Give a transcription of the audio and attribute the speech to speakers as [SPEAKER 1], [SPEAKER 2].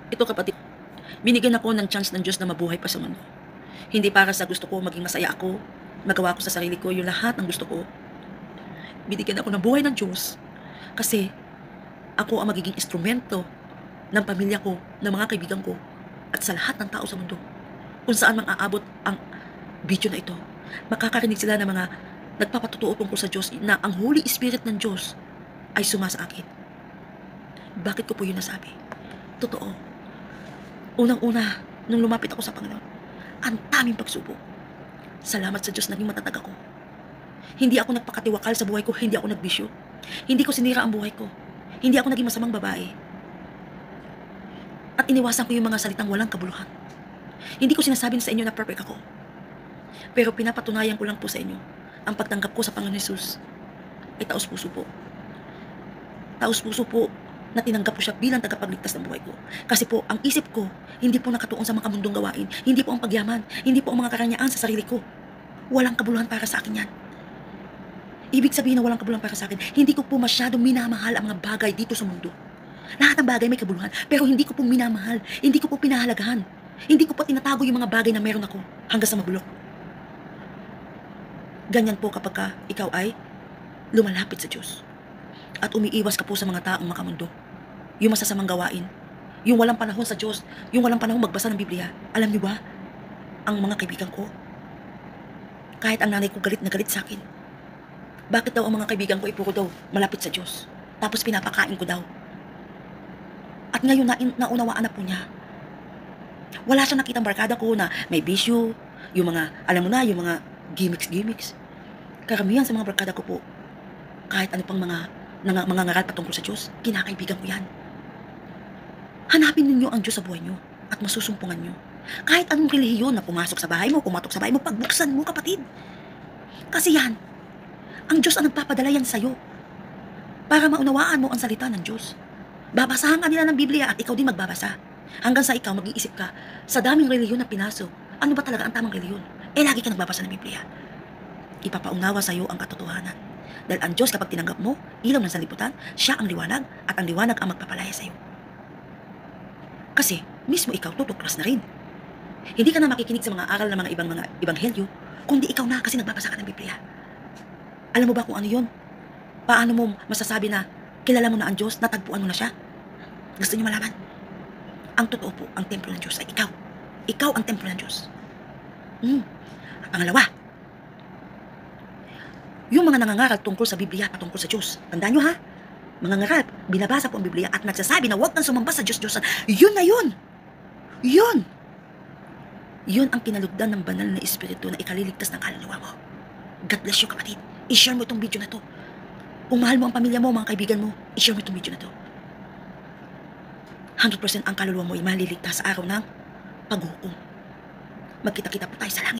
[SPEAKER 1] Ito kapatid, binigyan ako ng chance ng Diyos na mabuhay pa sa mundo. Hindi para sa gusto ko maging masaya ako, magawa ko sa sarili ko yung lahat ng gusto ko. Binigyan ako ng buhay ng Diyos kasi ako ang magiging instrumento ng pamilya ko, ng mga kaibigan ko, at sa lahat ng tao sa mundo. Kung saan mang aabot ang video na ito, makakarinig sila ng mga nagpapatotoo tungkol sa Diyos na ang Holy Spirit ng Diyos ay sumasa akin. Bakit ko po yun nasabi? Totoo. Unang-una, nung lumapit ako sa Panginoon, ang daming pagsubok. Salamat sa Diyos, naging matatag ako. Hindi ako nagpakatiwakal sa buhay ko, hindi ako nagbisyo. Hindi ko sinira ang buhay ko. Hindi ako naging masamang babae. At iniwasan ko yung mga salitang walang kabuluhan. Hindi ko sinasabi sa inyo na perfect ako. Pero pinapatunayan ko lang po sa inyo, ang pagtanggap ko sa Panginoon Jesus ay taos-puso po. Taos-puso po na tinanggap ko siya bilang tagapagligtas ng buhay ko. Kasi po, ang isip ko, hindi po nakatuon sa mga kamundong gawain. Hindi po ang pagyaman. Hindi po ang mga karanyaan sa sarili ko. Walang kabuluhan para sa akin yan. Ibig sabihin na walang kabuluhan para sa akin, hindi ko po masyadong minamahal ang mga bagay dito sa mundo. Lahat ng bagay may kabuluhan, pero hindi ko po minamahal. Hindi ko po pinahalagahan. Hindi ko po tinatago yung mga bagay na meron ako hanggang sa mabulok. Ganyan po kapag ikaw ay lumalapit sa Diyos. At umiiwas ka po sa mga taong makamundo. Yung masasamang gawain. Yung walang panahon sa Diyos. Yung walang panahon magbasa ng Biblia. Alam niyo ba, ang mga kaibigan ko, kahit ang nanay ko galit na galit sa akin, bakit daw ang mga kaibigan ko ay puro daw malapit sa Diyos? Tapos pinapakain ko daw. At ngayon naunawaan na po niya. Wala siyang nakitang barkada ko na may bisyo, yung mga, alam mo na, yung mga gimmicks. Karamihan sa mga barkada ko po, kahit ano pang mga ngaral patungkol sa Diyos, kinakaibigan ko yan. Hanapin ninyo ang Diyos sa buhay nyo at masusumpungan nyo. Kahit anong relihiyon na pumasok sa bahay mo, kumatok sa bahay mo, pagbuksan mo, kapatid. Kasi yan, ang Diyos ang nagpapadala yan sa'yo para maunawaan mo ang salita ng Diyos. Babasahan ka nila ng Biblia at ikaw din magbabasa. Hanggang sa ikaw mag-iisip ka, sa daming relihiyon na pinasok, ano ba talaga ang tamang relihiyon? Lagi ka nagbabasa ng Biblia. Ipapaunawa sa'yo ang katotohanan. Dahil ang Diyos kapag tinanggap mo, ilaw ng sanlibutan, siya ang liwanag at ang liwanag ang magpapalaya sa'yo. Kasi, mismo ikaw tutuklas na rin. Hindi ka na makikinig sa mga aral ng mga ibang mga ebanghelyo, kundi ikaw na kasi nagbabasa ka ng Biblia. Alam mo ba kung ano yun? Paano mo masasabi na kilala mo na ang Diyos, natagpuan mo na siya? Gusto niyo malaman? Ang totoo po, ang templo ng Diyos ay ikaw. Ikaw ang templo ng Diyos. At pangalawa, yung mga nangangaral tungkol sa Biblia patungkol sa Diyos. Tandaan nyo ha? Mga ngaral, binabasa po ang Biblia at nagsasabi na huwag kang sumamba sa Diyos-Diyosan. Yun na yun! Yun! Yun ang kinalugdan ng banal na espiritu na ikaliligtas ng kaluluwa mo. God bless you, kapatid. I-share mo itong video na to. Kung mahal mo ang pamilya mo, mga kaibigan mo, i-share mo itong video na to. 100% ang kaluluwa mo ay maliligtas sa araw ng paghukom. Magkita-kita po tayo sa langit.